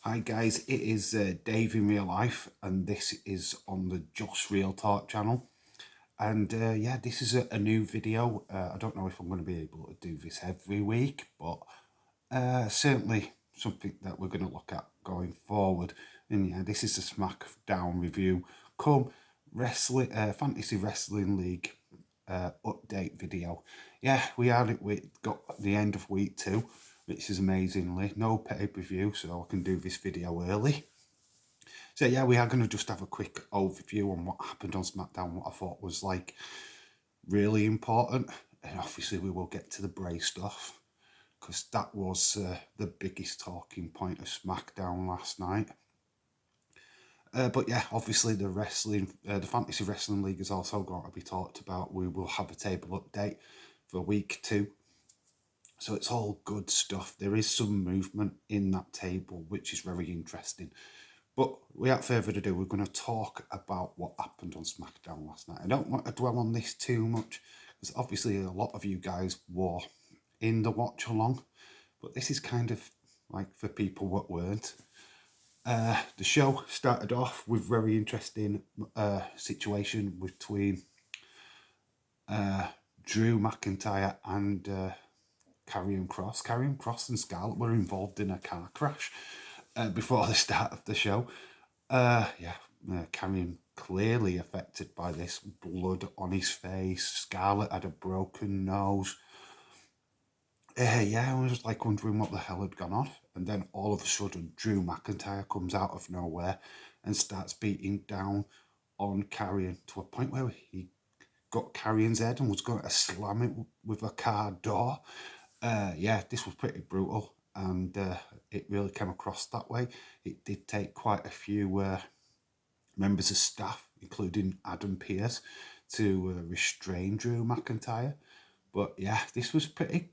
Hi guys, it is Dave in real life, and this is on the Just Real Talk channel. And yeah, this is a new video. I don't know if I'm going to be able to do this every week, but certainly something that we're going to look at going forward. And yeah, this is a SmackDown review come wrestling, Fantasy Wrestling League update video. Yeah, we got the end of week 2, which is amazingly no pay-per-view, so I can do this video early. So yeah, we are going to just have a quick overview on what happened on SmackDown, what I thought was like really important, and obviously we will get to the Bray stuff because that was the biggest talking point of SmackDown last night. But yeah, obviously the Fantasy Wrestling League is also going to be talked about. We will have a table update for week 2. So it's all good stuff. There is some movement in that table, which is very interesting. But without further ado, we're going to talk about what happened on SmackDown last night. I don't want to dwell on this too much, because obviously a lot of you guys were in the watch along. But this is kind of like for people that weren't. The show started off with very interesting situation between Drew McIntyre and Karrion Kross. Karrion Kross and Scarlett were involved in a car crash before the start of the show. Karrion clearly affected by this, blood on his face. Scarlett had a broken nose. I was like wondering what the hell had gone on. And then all of a sudden, Drew McIntyre comes out of nowhere and starts beating down on Karrion to a point where he got Karrion's head and was going to slam it with a car door. This was pretty brutal, and it really came across that way. It did take quite a few members of staff, including Adam Pearce, to restrain Drew McIntyre. But yeah, this was pretty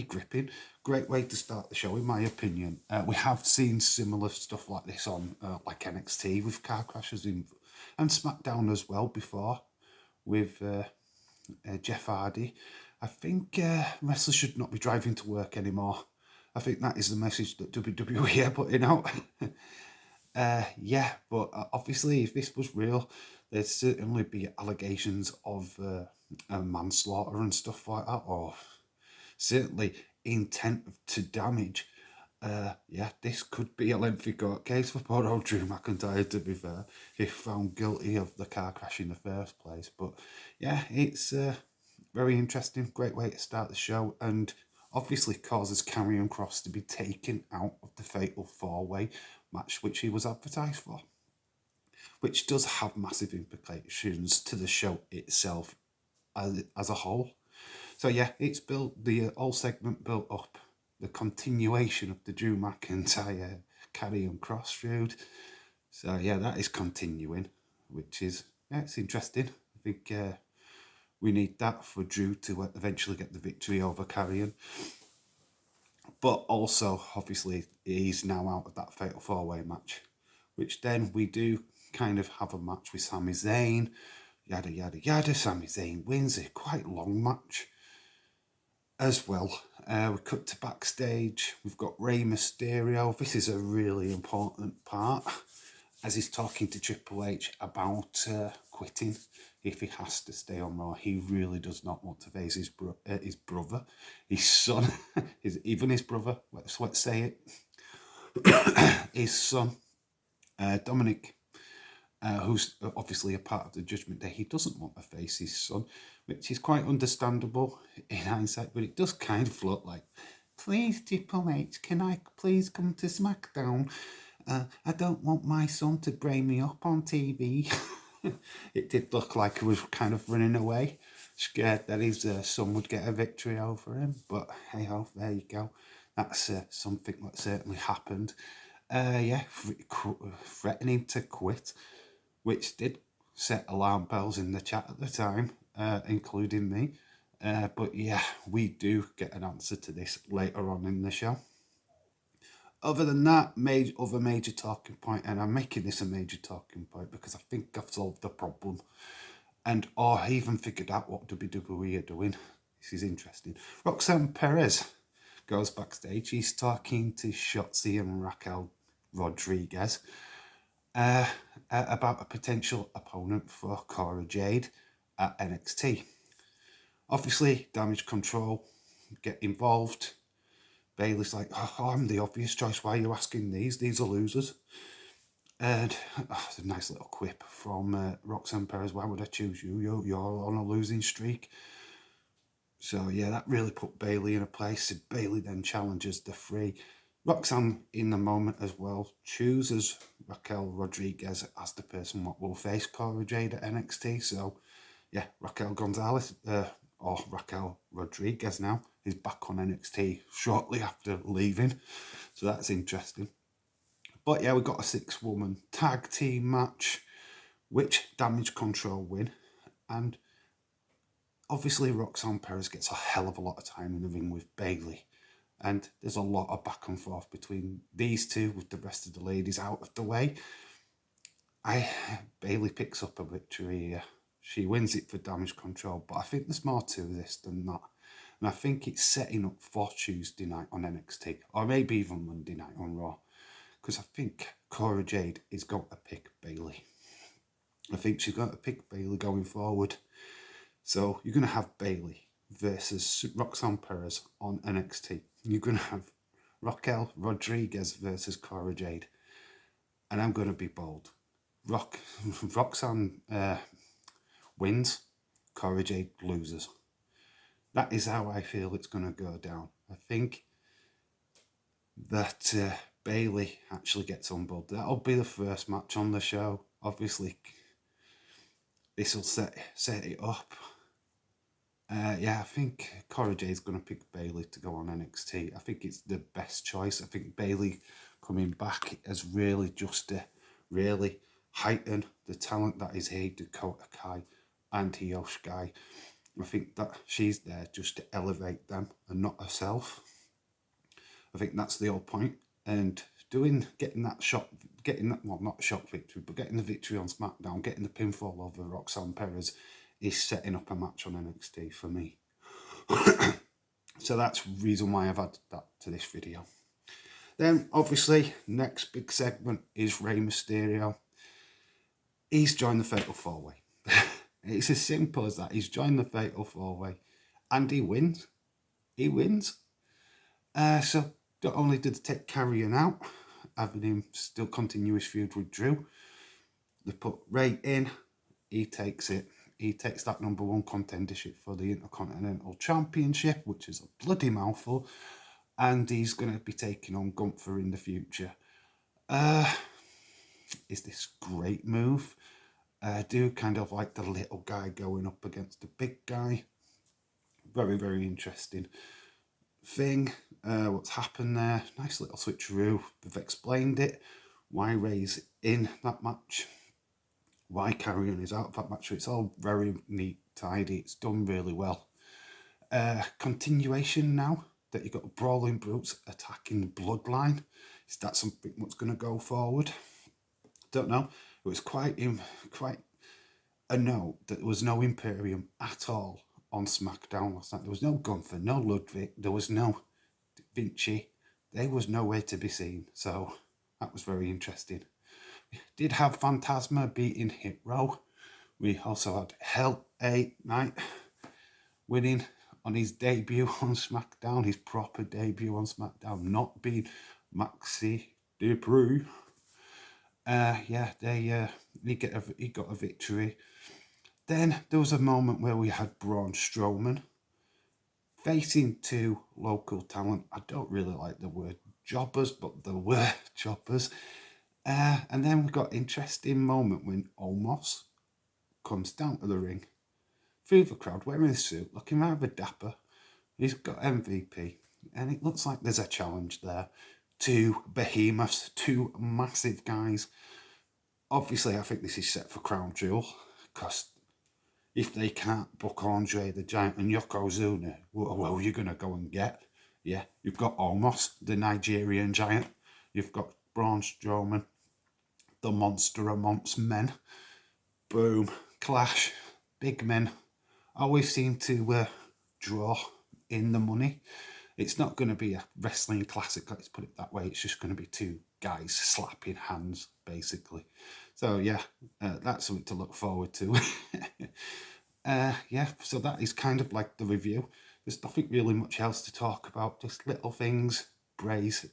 gripping. Great way to start the show, in my opinion. We have seen similar stuff like this on like NXT with car crashes and SmackDown as well before with Jeff Hardy. I think wrestlers should not be driving to work anymore. I think that is the message that WWE are putting out. But obviously if this was real, there'd certainly be allegations of manslaughter and stuff like that, or certainly intent to damage. This could be a lengthy court case for poor old Drew McIntyre, to be fair, if found guilty of the car crash in the first place. But yeah, it's very interesting, great way to start the show, and obviously causes Karrion Kross to be taken out of the Fatal 4-Way match which he was advertised for, which does have massive implications to the show itself as a whole. So yeah, it's built, the whole segment built up the continuation of the Drew McIntyre Karrion Kross feud. So yeah, that is continuing, which is, it's interesting. I think we need that for Drew to eventually get the victory over Karrion. But also, obviously, he's now out of that Fatal 4-Way match, which then we do kind of have a match with Sami Zayn, yada, yada, yada. Sami Zayn wins a quite long match as well. We cut to backstage. We've got Rey Mysterio. This is a really important part, as he's talking to Triple H about quitting if he has to stay on Raw. He really does not want to face his brother, his son, even his brother, let's say it, his son, Dominic, who's obviously a part of the Judgment Day. He doesn't want to face his son, which is quite understandable in hindsight, but it does kind of look like, please, Triple H, can I please come to SmackDown? I don't want my son to bring me up on TV. It did look like he was kind of running away, scared that his son would get a victory over him. But hey ho, there you go. That's something that certainly happened. Threatening to quit, which did set alarm bells in the chat at the time, including me. But yeah, we do get an answer to this later on in the show. Other than that, other major talking point, and I'm making this a major talking point because I think I've solved the problem, or even figured out what WWE are doing. This is interesting. Roxanne Perez goes backstage. He's talking to Shotzi and Raquel, Rodriguez about a potential opponent for Cora Jade at NXT. Obviously, Damage Control get involved. Bayley's like, oh, I'm the obvious choice. Why are you asking these? These are losers. And a nice little quip from Roxanne Perez. Why would I choose you? You're on a losing streak. So, yeah, that really put Bayley in a place. Bayley then challenges the three. Roxanne, in the moment as well, chooses Raquel Rodriguez as the person what will face Cora Jade at NXT. So, yeah, Raquel Gonzalez, or Raquel Rodriguez now, is back on NXT shortly after leaving. So that's interesting. But yeah, we got a 6-woman tag team match, which Damage Control win. And obviously Roxanne Perez gets a hell of a lot of time in the ring with Bayley. And there's a lot of back and forth between these two with the rest of the ladies out of the way. Bayley picks up a victory here. She wins it for Damage Control, but I think there's more to this than that. And I think it's setting up for Tuesday night on NXT, or maybe even Monday night on Raw. Because I think Cora Jade is going to pick Bayley. I think she's going to pick Bayley going forward. So you're going to have Bayley versus Roxanne Perez on NXT. You're going to have Raquel Rodriguez versus Cora Jade. And I'm going to be bold. Roxanne wins, Cora Jade loses. That is how I feel it's going to go down. I think that Bayley actually gets on board. That'll be the first match on the show. Obviously, this will set it up. Yeah, I think Cora Jade's going to pick Bayley to go on NXT. I think it's the best choice. I think Bayley coming back has really just really heightened the talent that is here, Dakota Kai and Io Sky. I think that she's there just to elevate them and not herself. I think that's the whole point. And getting that not a shock victory, but getting the victory on SmackDown, getting the pinfall over Roxanne Perez is setting up a match on NXT for me. So that's the reason why I've added that to this video. Then, obviously, next big segment is Rey Mysterio. He's joined the Fatal 4-Way. It's as simple as that. He's joined the Fatal 4-Way. And he wins. He wins. So, not only did they take Carrion out, having him still continue his feud with Drew, they put Rey in. He takes it. He takes that #1 contendership for the Intercontinental Championship, which is a bloody mouthful. And he's going to be taking on Gunther in the future. Is this great move? I do kind of like the little guy going up against the big guy. Very, very interesting thing. What's happened there? Nice little switcheroo. They've explained it. Why Rey's in that match. Why Carrion is out of that match. It's all very neat, tidy. It's done really well. Continuation now that you've got Brawling Brutes attacking the Bloodline. Is that something that's going to go forward? Don't know. It was quite a note that there was no Imperium at all on SmackDown last night. There was no Gunther, no Ludwig, there was no Vinci. There was nowhere to be seen. So that was very interesting. We did have Phantasma beating Hit Row. We also had Hell 8 Knight winning on his debut on SmackDown, his proper debut on SmackDown, not being Maxi Dupree. Yeah, he got a victory. Then there was a moment where we had Braun Strowman facing 2 local talent. I don't really like the word jobbers, but there were jobbers. And then we got an interesting moment when Omos comes down to the ring through the crowd wearing a suit, looking rather dapper. He's got MVP, and it looks like there's a challenge there. 2 behemoths, 2 massive guys. Obviously, I think this is set for Crown Jewel, because if they can't book Andre the Giant and Yokozuna, well, are you going to go and get? Yeah, you've got Omos, the Nigerian Giant. You've got Braun Strowman, the monster amongst men. Boom, clash, big men. Always seem to draw in the money. It's not going to be a wrestling classic, let's put it that way. It's just going to be 2 guys slapping hands, basically. So yeah, that's something to look forward to. Yeah, so that is kind of like the review. There's nothing really much else to talk about, just little things. Bray's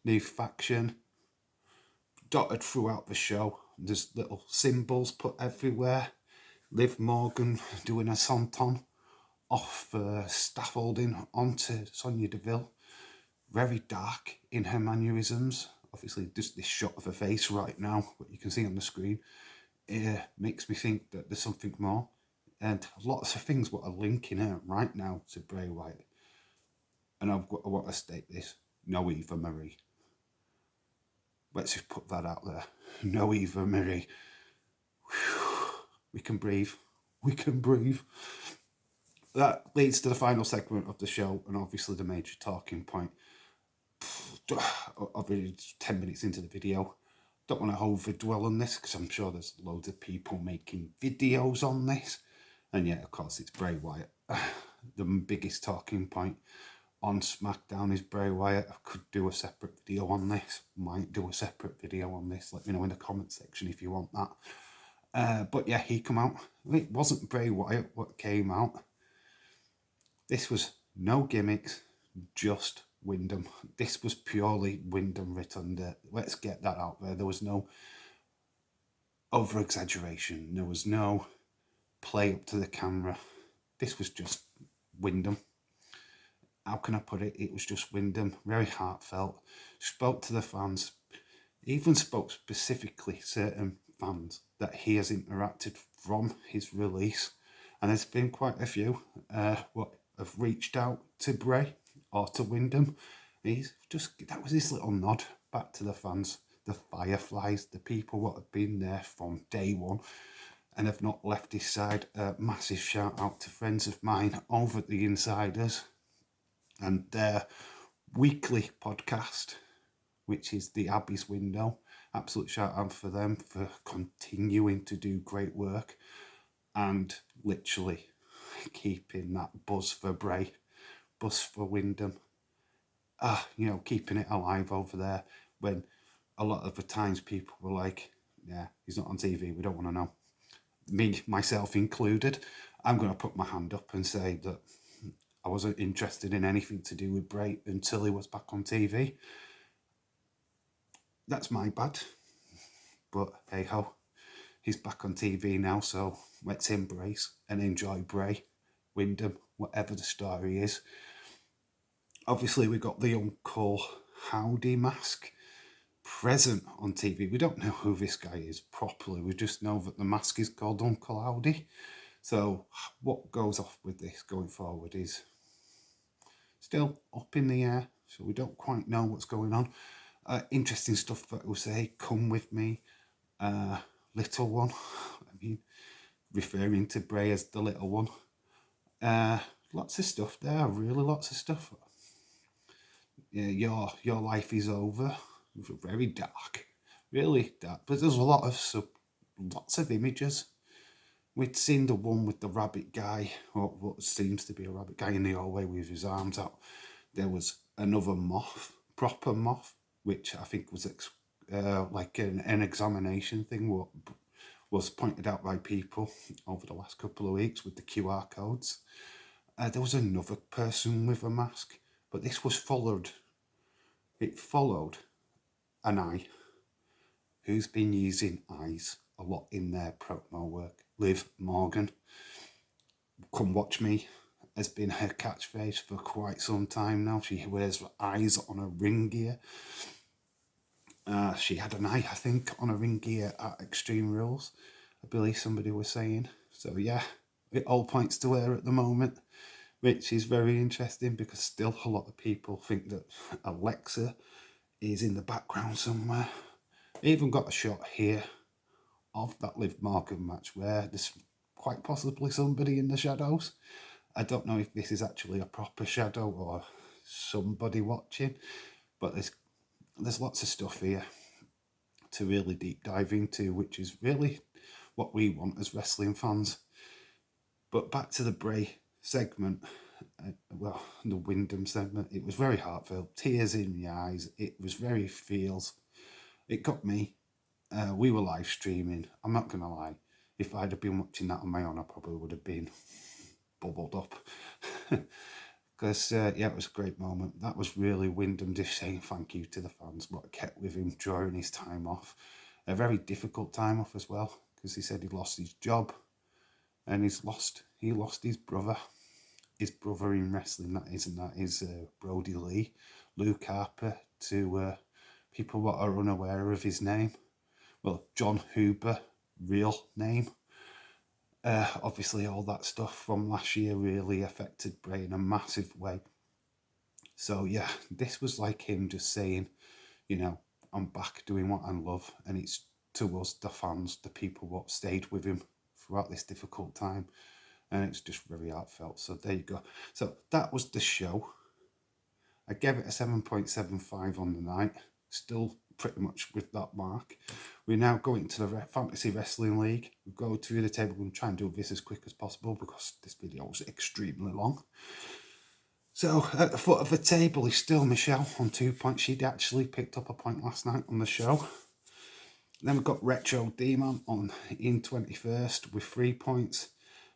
new faction dotted throughout the show. There's little symbols put everywhere. Liv Morgan doing a senton off scaffolding onto Sonya Deville. Very dark in her mannerisms. Obviously, just this shot of her face right now, what you can see on the screen, makes me think that there's something more. And lots of things what are linking her right now to Bray Wyatt. And I want to state this: no Eva Marie. Let's just put that out there. No Eva Marie. Whew. We can breathe. We can breathe. That leads to the final segment of the show, and obviously the major talking point. Obviously, 10 minutes into the video. Don't want to overdwell on this because I'm sure there's loads of people making videos on this. And yeah, of course, it's Bray Wyatt. The biggest talking point on SmackDown is Bray Wyatt. I could do a separate video on this. Might do a separate video on this. Let me know in the comment section if you want that. But yeah, he come out. It wasn't Bray Wyatt what came out. This was no gimmicks, just Wyndham. This was purely Wyndham written there. Let's get that out there. There was no over-exaggeration. There was no play up to the camera. This was just Wyndham. How can I put it? It was just Wyndham. Very heartfelt. Spoke to the fans. Even spoke specifically certain fans that he has interacted from his release. And there's been quite a few what have reached out to Bray or to Wyndham. That was his little nod back to the fans, the Fireflies, the people what have been there from day one and have not left his side. Massive shout out to friends of mine over at the Insiders and their weekly podcast, which is the Abbey's Window. Absolute shout out for them for continuing to do great work and literally keeping that buzz for Bray, buzz for Wyndham. Keeping it alive over there when a lot of the times people were like, yeah, he's not on TV, we don't want to know. Me, myself included, I'm going to put my hand up and say that I wasn't interested in anything to do with Bray until he was back on TV. That's my bad. But hey ho, he's back on TV now, so let's embrace and enjoy Bray, Wyndham, whatever the story is. Obviously, we got the Uncle Howdy mask present on TV. We don't know who this guy is properly. We just know that the mask is called Uncle Howdy. So what goes off with this going forward is still up in the air. So we don't quite know what's going on. Interesting stuff that will say, come with me, little one. I mean, referring to Bray as the little one. Lots of stuff there, really lots of stuff. Yeah, your life is over. Very dark, really dark. But there's lots of images. We'd seen the one with the rabbit guy, or what seems to be a rabbit guy in the hallway with his arms out. There was another moth, proper moth, which I think was like an examination thing. What was pointed out by people over the last couple of weeks with the QR codes. There was another person with a mask, but this was followed. It followed an eye who's been using eyes a lot in their promo work. Liv Morgan, come watch me, has been her catchphrase for quite some time now. She wears eyes on her ring gear. She had an eye, I think, on a ring gear at Extreme Rules, I believe somebody was saying. So yeah, it all points to her at the moment, which is very interesting because still a lot of people think that Alexa is in the background somewhere. I even got a shot here of that Liv Morgan match where there's quite possibly somebody in the shadows. I don't know if this is actually a proper shadow or somebody watching, but there's lots of stuff here to really deep dive into, which is really what we want as wrestling fans. But back to the Bray segment, well, the Wyndham segment. It was very heartfelt, tears in the eyes. It was very feels. It got me. We were live streaming. I'm not going to lie. If I'd have been watching that on my own, I probably would have been bubbled up. Because, yeah, it was a great moment. That was really Wyndham just saying thank you to the fans, what kept with him during his time off. A very difficult time off as well, because he said he lost his job and he lost his brother in wrestling, that is Brody Lee, Luke Harper, to people that are unaware of his name. Well, John Huber, real name. Obviously, all that stuff from last year really affected Bray in a massive way. So, yeah, this was like him just saying, you know, I'm back doing what I love, and it's to us, the fans, the people what stayed with him throughout this difficult time, and it's just very heartfelt. So there you go. So that was the show. I gave it a 7.75 on the night, still pretty much with that mark. We're now going to the Fantasy Wrestling League. We'll go through the table and try and do this as quick as possible because this video was extremely long. So at the foot of the table is still Michelle on 2 points. She'd actually picked up a point last night on the show. Then we've got Retro D-Man in 21st with 3 points.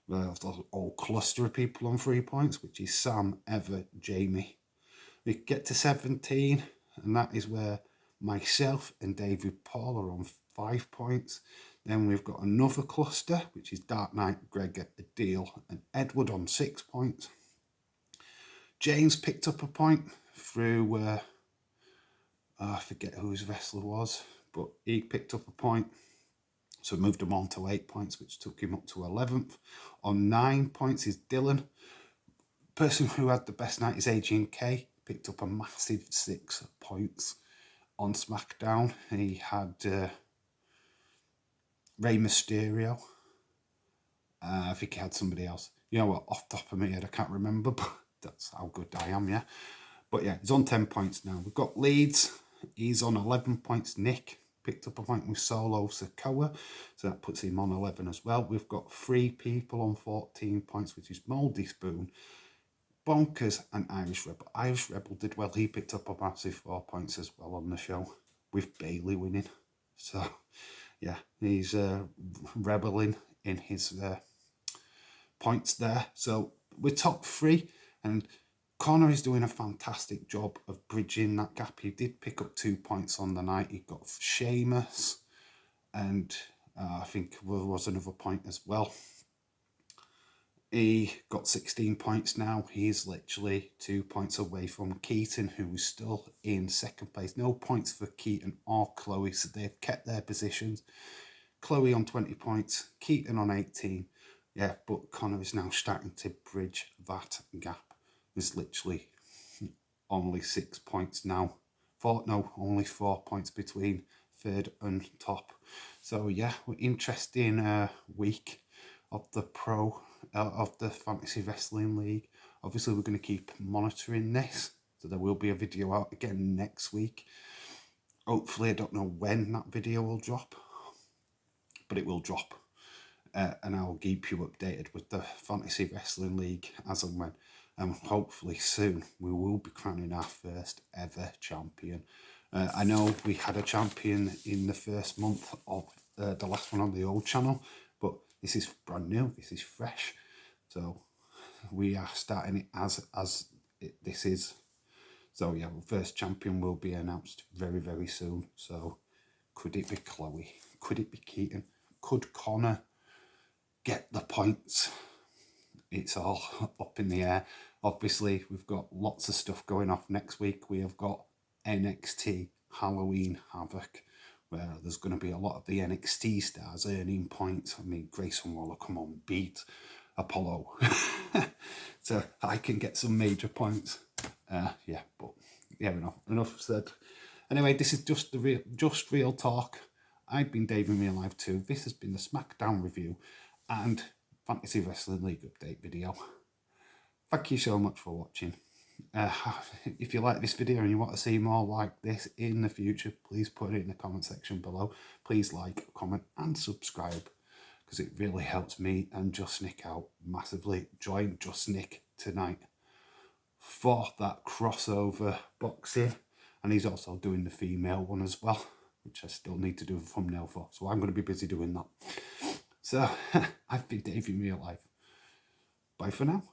We have a whole cluster of people on 3 points, which is Sam, Eva, Jamie. We get to 17, and that is where myself and David Paul are on 5 points. Then we've got another cluster, which is Dark Knight, Gregor, Adil, and Edward on 6 points. James picked up a point through, I forget who his wrestler was, but he picked up a point. So we moved him on to 8 points, which took him up to 11th. On 9 points is Dylan. Person who had the best night is Adrian K. Picked up a massive 6 points on SmackDown. He had Rey Mysterio. I think he had somebody else. You know what, off the top of my head, I can't remember, but that's how good I am, yeah. But yeah, he's on 10 points now. We've got Leeds. He's on 11 points. Nick picked up a point with Solo Sokoa, so that puts him on 11 as well. We've got 3 people on 14 points, which is Mouldy Spoon, Bonkers, and Irish Rebel. Irish Rebel did well. He picked up a massive 4 points as well on the show, with Bailey winning. So, yeah, he's rebelling in his points there. So we're top 3, and Connor is doing a fantastic job of bridging that gap. He did pick up 2 points on the night. He got Sheamus, and I think there was another point as well. He got 16 points now. He's literally 2 points away from Keaton, who is still in second place. No points for Keaton or Chloe, so they've kept their positions. Chloe on 20 points, Keaton on 18. Yeah, but Connor is now starting to bridge that gap. There's literally only 6 points now. Only 4 points between third and top. So yeah, we're interesting week of the of the Fantasy Wrestling League. Obviously, we're going to keep monitoring this, so there will be a video out again next week. Hopefully, I don't know when that video will drop, but it will drop, and I'll keep you updated with the Fantasy Wrestling League as and when. And hopefully soon we will be crowning our first ever champion. I know we had a champion in the first month of the last one on the old channel, but this is brand new, this is fresh. So we are starting it as this is. So yeah, the first champion will be announced very, very soon. So could it be Chloe? Could it be Keaton? Could Connor get the points? It's all up in the air. Obviously, we've got lots of stuff going off next week. We have got NXT Halloween Havoc, where there's going to be a lot of the NXT stars earning points. I mean, Grayson Waller, come on, beat Apollo. So I can get some major points. Yeah, but yeah, enough said. Anyway, this is just real talk. I've been Dave in Real Life 2. This has been the SmackDown review and Fantasy Wrestling League update video. Thank you so much for watching. If you like this video and you want to see more like this in the future, please put it in the comment section below. Please like, comment and subscribe, because it really helps me and Just Nick out massively. Join Just Nick tonight for that crossover boxing, and he's also doing the female one as well, which I still need to do a thumbnail for, so I'm going to be busy doing that. So I've been Dave in real life. Bye for now.